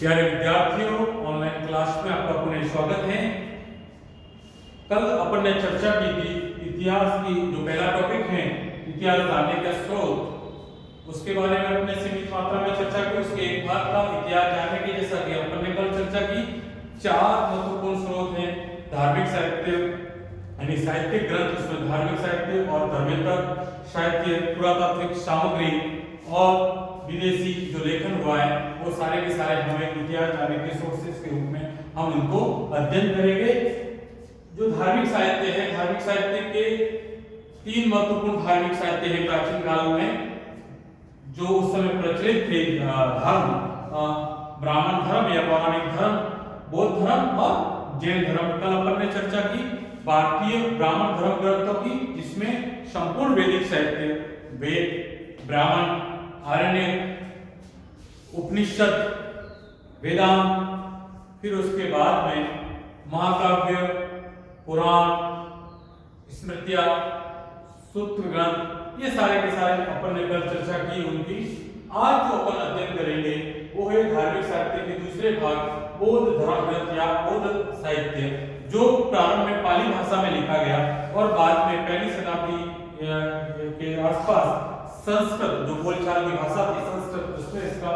प्यारे विद्यार्थियों, online class में आपका पुनः स्वागत है। कल अपन ने चर्चा की थी इतिहास की, जो पहला टॉपिक है इतिहास जानने का स्रोत, उसके बारे में अपने सीमित मात्रा में चर्चा की। उसके एक भाग था इतिहास जानने की। जैसा कि अपन ने कल चर्चा की, चार महत्वपूर्ण स्रोत हैं। धार्मिक साहित्य यानी साहित्यिक ग्रंथ, उसमें धार्मिक साहित्य और धर्मेतर साहित्य, पुरातात्विक सामग्री और विदेशी जो लेखन हुआ है, वो सारे के सारे हमें इतिहास जानने के सोर्सेस के रूप में हम इनको अध्ययन करेंगे। जो धार्मिक साहित्य है, धार्मिक साहित्य के तीन महत्वपूर्ण धार्मिक साहित्य हैं प्राचीन काल में, जो उस समय प्रचलित थे। धर्म, ब्राह्मण धर्म या पौराणिक धर्म, बौद्ध धर्म और जैन धर्म। कल अपन ने चर्चा की भारतीय ब्राह्मण धर्म ग्रंथों की, जिसमें संपूर्ण वैदिक साहित्य, वेद, ब्राह्मण, आरण्यक, उपनिषद, वेदांत, फिर उसके बाद में महाकाव्य, पुराण, स्मृतियां, सूत्र ग्रंथ, ये सारे के सारे अपन ने कल चर्चा की उनकी। आज जो अपन अध्ययन करेंगे वो है धार्मिक साहित्य के दूसरे भाग, बौद्ध धर्म ग्रंथ या बौद्ध साहित्य, जो प्रारंभ में पाली भाषा में लिखा गया और बाद में पहली शताब्दी के आसपास संस्कृत, जो बोलचाल की भाषा थी संस्कृत, उसमें इसका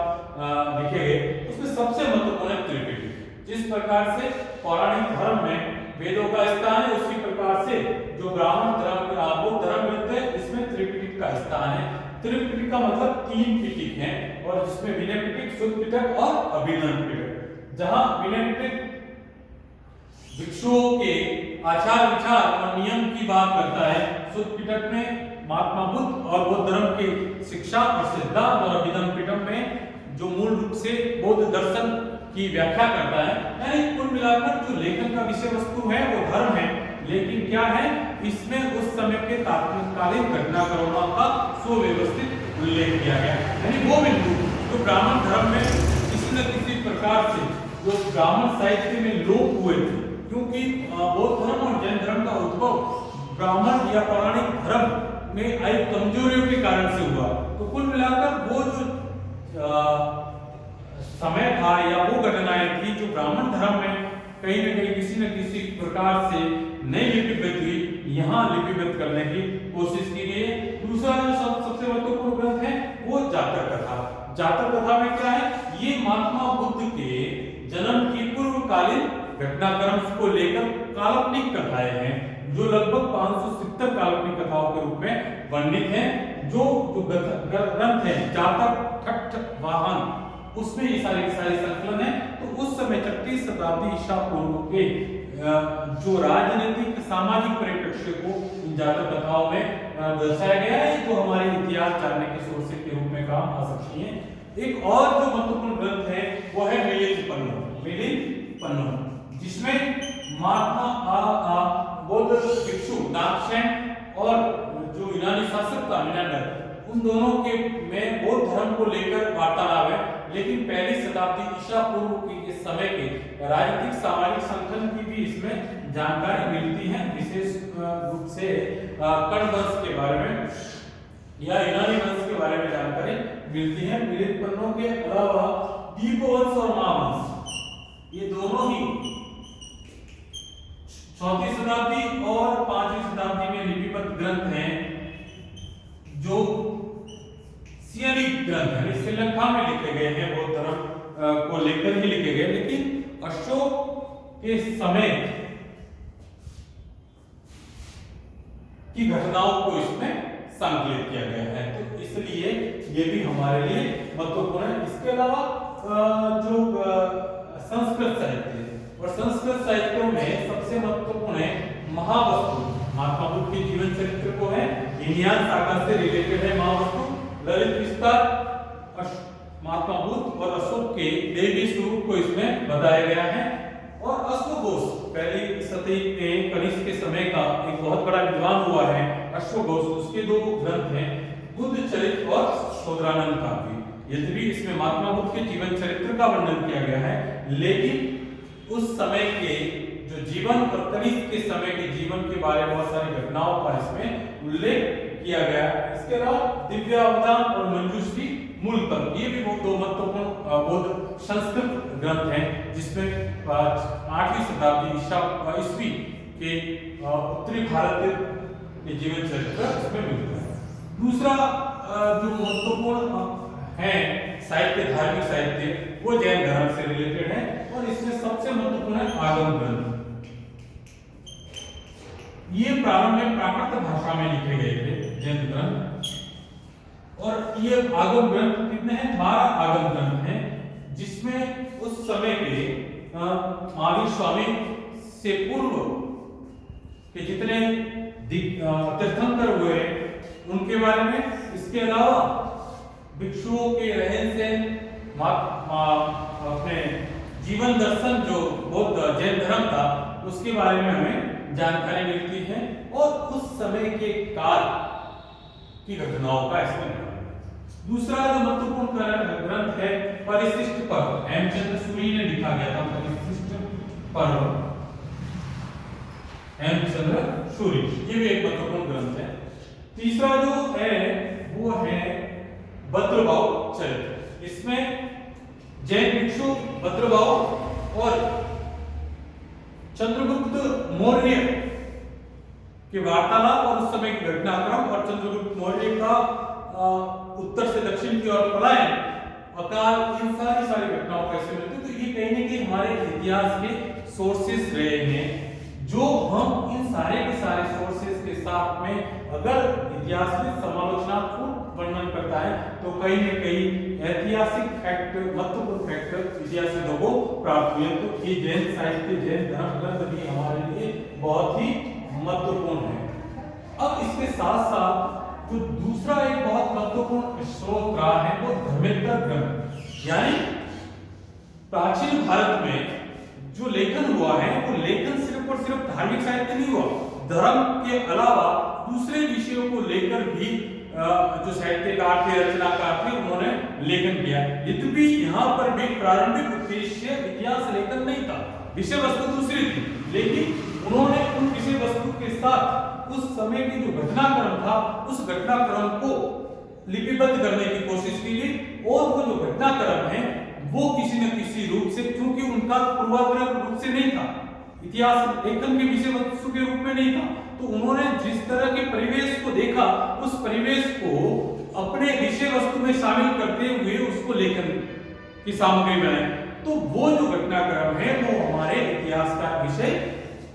लिखे गए। उसमें सबसे महत्वपूर्ण है त्रिपिटक। जिस प्रकार से पौराणिक धर्म में वेदों का स्थान है, उसी प्रकार से जो ब्राह्मण धर्म बौद्ध धर्म ग्रंथ है, इसमें त्रिपिटक का स्थान है। त्रिपिटक का मतलब तीन पिटक हैं, और जिसमें विनय पिटक, शुद्ध पिटक और अभिनव पिटक। जहां विनय पिटक भिक्षुओं के आचार विचार और नियम की बात करता है, शुद्ध पिटक में महात्मा बुद्ध और बौद्ध धर्म की शिक्षा और सिद्धांत, और अभिनव पिटक में जो मूल रूप से बौद्ध दर्शन की व्याख्या करता है। यानी कुल मिलाकर जो लेखन का विषय वस्तु है वो धर्म है, लेकिन क्या है, इसमें उस समय के तात्कालिक घटनाक्रमों का सुव्यवस्थित उल्लेख किया गया। यानी वो बिंदु जो ब्राह्मण धर्म में किसी न किसी प्रकार से जो ब्राह्मण साहित्य में लोप हुए थे, क्योंकि बौद्ध धर्म और जैन धर्म का उद्भव ब्राह्मण या पौराणिक धर्म में आई कमजोरियों के कारण से हुआ। तो कुल मिलाकर वो जो समय था या वो घटनाएं थी जो ब्राह्मण धर्म में कहीं न कहीं किसी न किसी प्रकार से नई लिपिबद्ध हुई, यहाँ लिपिबद्ध करने की कोशिश की गई है। दूसरा जो सबसे महत्वपूर्ण ग्रंथ है वो जातक कथा। जातक कथा में क्या है, ये महात्मा बुद्ध के जन्म की पूर्वकालीन घटनाक्रम को लेकर काल्पनिक कथाएं हैं, जो लगभग 570 काल्पनिक कथाओं के रूप में वर्णित हैं। जो ग्रंथ है जातक ठट्ठ वाहन, उसमें ये सारे संकलन है। तो उस समय 36वीं शताब्दी ईसा पूर्व के जो राजनीतिक सामाजिक परिप्रेक्ष्य को इन जातक कथाओं में दर्शाया गया है, जो हमारे इतिहास जानने के सोर्स के रूप में काम आ सकती है। एक और जो महत्वपूर्ण ग्रंथ है वो है मिलिंद-पन्नु, जिसमें महात्मा बौद्ध भिक्षु नागसेन और जो यूनानी शासक था मिनांडर, उन दोनों के में बौद्ध धर्म को लेकर वार्तालाप है। लेकिन पहली शताब्दी ईसा पूर्व के समय के राजनीतिक सामाजिक संगठन की भी इसमें जानकारी मिलती है, विशेष रूप से कर्ण वंश के बारे में या यूनानी वंश के बारे में जानकारी मिलती है। मिलिंद-पन्नु के अलावा दीपवंश और महावंश, ये दोनों ही 4वीं शताब्दी और 5वीं शताब्दी में लिपिबद्ध ग्रंथ हैं, जो सियनिक ग्रंथ हैं, श्रीलंका में लिखे गए हैं, बौद्ध धर्म को लेकर ही लिखे गए। लेकिन अशोक के समय की घटनाओं को इसमें संकलित किया गया है, तो इसलिए ये भी हमारे लिए महत्वपूर्ण है। इसके अलावा जो संस्कृत साहित्य, और संस्कृत साहित्यों में सबसे महत्वपूर्ण है महावस्तु। महात्मा बुद्ध के जीवन चरित्र को है, हिनयान शाखा से रिलेटेड है महावस्तु। ललित विस्तार महात्मा बुद्ध और अशोक के देवी स्वरूप को इसमें बताया गया है। और अश्वघोष पहली सदी में कनिष्क के समय का एक बहुत बड़ा विद्वान हुआ है अश्वघोष, उसके दो ग्रंथ हैं, बुद्ध चरित्र और शोधरानंद काव्य। यद्यपि इसमें महात्मा बुद्ध के जीवन चरित्र का वर्णन किया गया है, लेकिन उस समय के जो जीवन और कनिष्क के समय के जीवन के बारे में बहुत सारी घटनाओं का इसमें उल्लेख किया गया। इसके अलावा दिव्यावधान और मंजूश्री मूल तत्व, ये भी दो महत्वपूर्ण बौद्ध संस्कृत ग्रंथ है, जिसमें 8वीं शताब्दी ईस्वी के उत्तरी भारत के जीवन चरित्र इसमें मिलता है। दूसरा जो महत्वपूर्ण है साहित्य, धार्मिक साहित्य, वो जैन धर्म से रिलेटेड है और इसमें सबसे महत्वपूर्ण है आगम ग्रंथ। ये प्रारंभ में प्राकृत भाषा में लिखे गए थे जैन ग्रंथ, और ये आगम ग्रंथ कितने हैं? 12 आगम ग्रंथ हैं, जिसमें उस समय के महावीर स्वामी से पूर्व के जितने तीर्थंकर हुए उनके बारे में, इसके अलावा भिक्षुओं के रहन सहन, अपने जीवन दर्शन जो बौद्ध जैन धर्म था उसके बारे में हमें जानकारी मिलती है, और उस समय के काल की घटनाओं का इसमें। दूसरा जो महत्वपूर्ण ग्रंथ है परिशिष्ट पर्व, हेमचंद्र सूरी ने लिखा गया था परिशिष्ट पर्व, हेमचंद्र सूरी, ये भी एक महत्वपूर्ण ग्रंथ है। तीसरा जो है वो है भद्रभाव चरित्र। इसमें जैन भिक्षु भद्रभाव और चंद्रगुप्त मौर्य के वार्तालाप और उस समय की घटनाक्रम, और चंद्रगुप्त मौर्य का उत्तर से दक्षिण की ओर पलायन, अकाल, इन सारी घटनाओं कैसे मिलती है। तो ये कहीं ना कहीं हमारे इतिहास के सोर्सेस रहे हैं, जो हम इन सारे के सारे सोर्सेस के साथ में अगर इतिहास में समालोचनात्मक वर्णन करता है तो कहीं न कहीं ऐतिहासिक फैक्ट, महत्वपूर्ण फैक्टर इतिहासविदों को प्राप्त हुए। तो ये जैन साहित्य, जैन धर्म ग्रंथ भी हमारे लिए बहुत ही महत्वपूर्ण है। अब इसके साथ साथ जो दूसरा एक बहुत महत्वपूर्ण स्रोत रहा है वो धर्मेतर ग्रंथ, यानी प्राचीन भारत में जो लेखन हुआ है वो लेखन सिर्फ और सिर्फ धार्मिक साहित्य नहीं हुआ, धर्म के अलावा दूसरे विषयों को लेकर भी जो साहित्यकार थे, रचनाकार थे, उन्होंने लेखन किया। यद्यपि यहाँ पर भी प्रारंभिक उद्देश्य इतिहास लेखन नहीं था, विषय वस्तु दूसरी थी, लेकिन उन्होंने उन विषय वस्तु के साथ उस समय की जो घटनाक्रम था उस घटनाक्रम को लिपिबद्ध करने की कोशिश की गई, और वो जो घटनाक्रम है वो किसी न किसी रूप से, क्योंकि उनका पूर्वाग्रह रूप से नहीं था, इतिहास लेखन के विषय वस्तु के रूप में नहीं था, तो उन्होंने जिस तरह के परिवेश को देखा उस परिवेश को अपने विषय वस्तु में शामिल करते हुए उसको लेखन की सामग्री बनाई। तो वो जो घटनाक्रम है वो हमारे इतिहास का विषय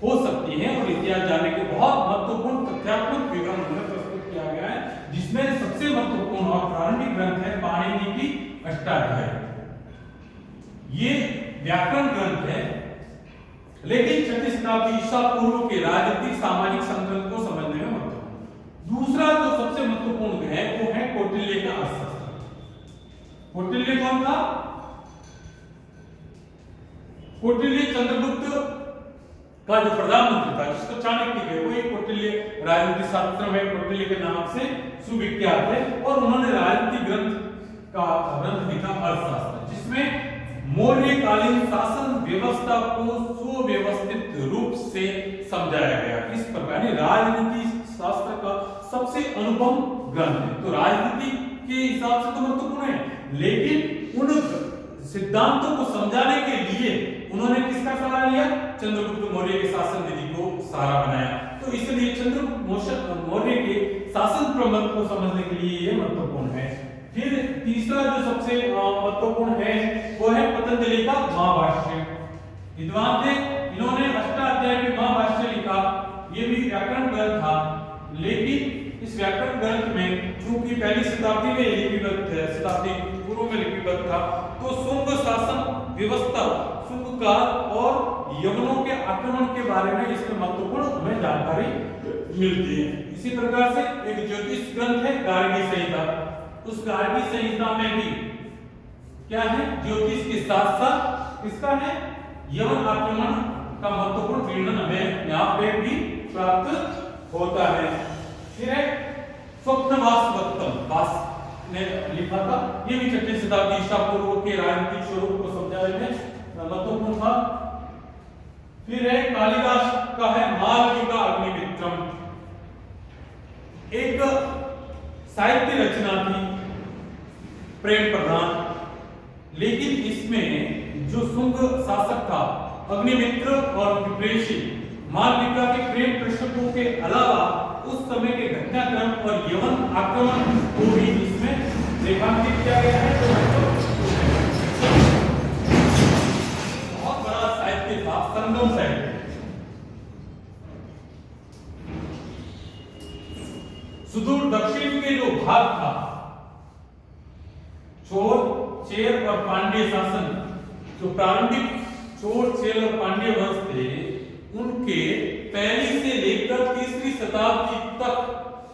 हो सकती है, और इतिहास जानने के बहुत महत्वपूर्ण तथ्यात्मक विवरण उन्हें प्रस्तुत किया गया है, जिसमें सबसे महत्वपूर्ण और प्रारंभिक ग्रंथ है पाणिनि की अष्टाध्यायी। ये व्याकरण ग्रंथ है, लेकिन 6वीं शताब्दी ईसा पूर्व के राजनीतिक सामाजिक संकल्प को समझने में महत्वपूर्ण। दूसरा जो सबसे महत्वपूर्ण है वो है कौटिल्य का अर्थशास्त्र। कौटिल्य कौन था? कौटिल्य चंद्रगुप्त का जो प्रधानमंत्री था, जिसको चाणक्य कहे, वो एक कौटिल्य राजनीतिक शास्त्र में कौटिल्य के नाम से सुविख्यात है, और उन्होंने राजनीतिक ग्रंथ लिखा अर्थशास्त्र, जिसमें मौर्यकालीन शासन व्यवस्था को सुव्यवस्थित रूप से समझाया गया। इस प्रकार राजनीति शास्त्र का सबसे अनुपम ग्रंथ है। तो राजनीति के हिसाब से तो महत्वपूर्ण है, लेकिन उन सिद्धांतों को समझाने के लिए उन्होंने किसका सहारा लिया? चंद्रगुप्त मौर्य के शासन विधि को सहारा बनाया। तो इसलिए चंद्रगुप्त मौर्य के शासन प्रबंध को समझने के लिए यह महत्वपूर्ण है। फिर तीसरा जो सबसे महत्वपूर्ण है वो है पतंजलि का महाभाष्य। विद्वान थे, इन्होंने अष्टाध्यायी में महाभाष्य लिखा। ये भी व्याकरण ग्रंथ था, लेकिन इस व्याकरण ग्रंथ में चूंकि पहली शताब्दी में लिपिबद्ध है, शताब्दी पूर्व में लिपिबद्ध था, तो शुंग शासन व्यवस्था, शुंग काल और यवनों के आक्रमण के बारे में इसमें महत्वपूर्ण हमें जानकारी मिलती है। इसी प्रकार से एक ज्योतिष ग्रंथ है गार्गी संहिता। उस गार्गी संहिता में भी क्या है? ज्योतिष के साथ साथ इसका है यवन आक्रमण का महत्वपूर्ण वर्णन हमें यहाँ पे भी प्राप्त होता है। फिर है स्वप्नवासवत्तम, वास ने लिखा था, ये भी 6वीं शताब्दी ईसा पूर्व के राजनीतिक स्वरूप को समझाने में महत्वपूर्ण था। फिर है कालिदास का है मालविका का अग्निमित्रम, एक साहित्य रचना थी, प्रेम प्रधान, लेकिन इसमें जो शुंग शासक था अग्निमित्र और विप्रेशी मालविका के प्रेम प्रसंगों के अलावा उस समय के घटनाक्रम और यवन आक्रमण को भी इसमें रेखांकित किया गया है। तो बहुत बड़ा साहित्य था, संगम साहित्य। सुदूर दक्षिण के जो भाग था, चोल, चेर और पांड्य शासन, जो प्रारंभिक चोल, चेर और पांड्य वंश थे, उनके पहली से लेकर तीसरी शताब्दी तक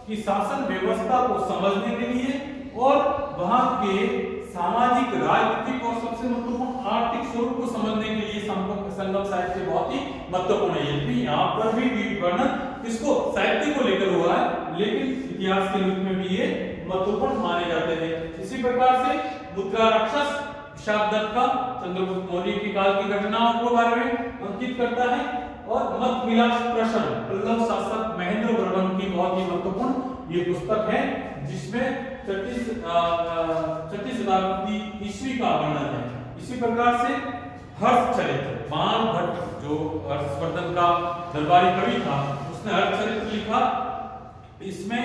की शासन व्यवस्था को समझने के लिए और वहां के सामाजिक, राजनीतिक और सबसे महत्वपूर्ण आर्थिक स्वरूप को समझने के लिए संगम साहित्य बहुत ही महत्वपूर्ण है। यदि यहाँ पर भी वर्णन इसको साहित्य को लेकर हुआ है, लेकिन इतिहास के रूप में भी ये महत्वपूर्ण माने जाते हैं। इसी प्रकार से मुद्रा राक्षस शाब्दत्त का चंद्रगुप्त मौर्य के काल की घटनाओं के बारे में अंकित करता है और मत विलास प्रश्न पल्लव शासक महेंद्र वर्मन की बहुत ही महत्वपूर्ण ये पुस्तक है, जिसमें 36 शताब्दी ईस्वी का वर्णन है। इसी प्रकार से हर्ष चरित्र बाण भट्ट जो हर्षवर्धन का दरबारी कवि था, उसने हर्ष चरित्र लिखा। इसमें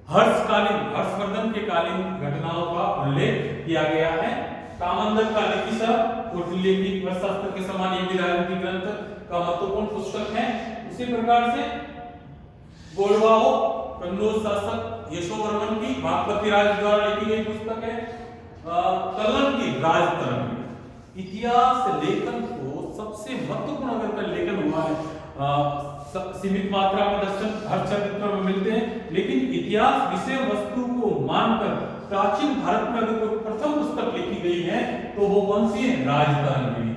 हर्षवर्धन के कालीन घटनाओं का उल्लेख किया गया है। कामंदर का लिखिसा कौटिल्य अर्थशास्त्र के समान ये भी राजनीतिक ग्रंथ का महत्वपूर्ण पुस्तक है। उसी प्रकार से गोलवाहो कन्नौज शासक यशोवर्मन की भागवती राज द्वारा लिखी गई पुस्तक है। कलन की राजतरंग इतिहास लेखन को सबसे महत्वपूर्ण अगर लेखन हुआ है, सीमित मात्रा में दर्शन हर चरित्र में मिलते हैं, लेकिन इतिहास विषय वस्तु को मानकर प्राचीन भारत में अगर कोई प्रथम पुस्तक लिखी गई है तो वो कौन सी है? राजतरंगिणी,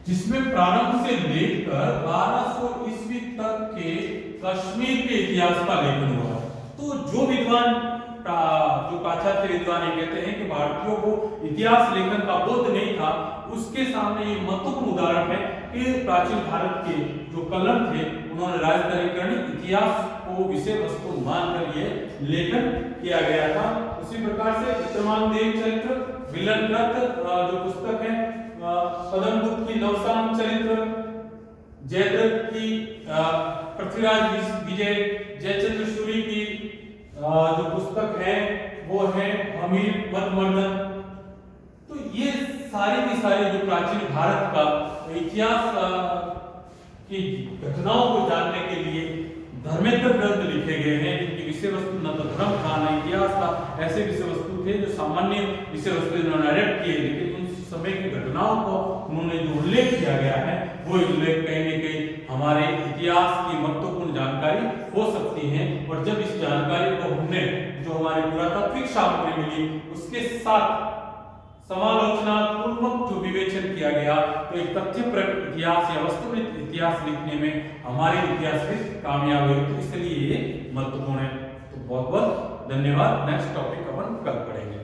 जिसमें प्रारंभ से लेकर 1200 ईस्वी तक के कश्मीर के इतिहास का लेखन हुआ। तो जो विद्वान जो पाश्चात्य विद्वान ये कहते हैं कि भारतीयों को इतिहास लेखन का बोध नहीं था, उसके सामने ये महत्वपूर्ण उदाहरण है कि प्राचीन भारत के जो कलन थे उन्होंने राजतरंगिणी इतिहास को विषय वस्तु मानकर ये लेखन किया गया था। उसी प्रकार से विक्रमांगदेव चरित्र, विलन ग्रंथ जो पुस्तक है, पद्मगुप्त की नवसाम चरित्र, जयद्रथ की पृथ्वीराज विजय, जयचंद्र सूरी की जो पुस्तक है वो है अमीर मदमर्दन। तो ये सारे के सारे जो प्राचीन भारत का इतिहास की घटनाओं को जानने के लिए धर्मेंद्र ग्रंथ लिखे गए हैं, जिनकी विषय वस्तु न तो धर्म था न इतिहास था, ऐसे विषय वस्तु थे जो सामान्य विषय वस्तु इन्होंने अडेप्ट किए, लेकिन उन समय की घटनाओं को उन्होंने जो उल्लेख किया गया है वो उल्लेख कहीं न कहीं हमारे इतिहास की महत्वपूर्ण जानकारी हो सकती है। और जब इस जानकारी को हमने जो हमारी पुरातात्विक सामग्री मिली उसके साथ समालोचनात्मक जो विवेचन किया गया, तो एक तथ्यपरक इतिहास या वास्तविक इतिहास लिखने में हमारे इतिहासविद कामयाब हुए। तो इसलिए ये महत्वपूर्ण है। तो बहुत बहुत धन्यवाद। नेक्स्ट टॉपिक अपन कल पढ़ेंगे।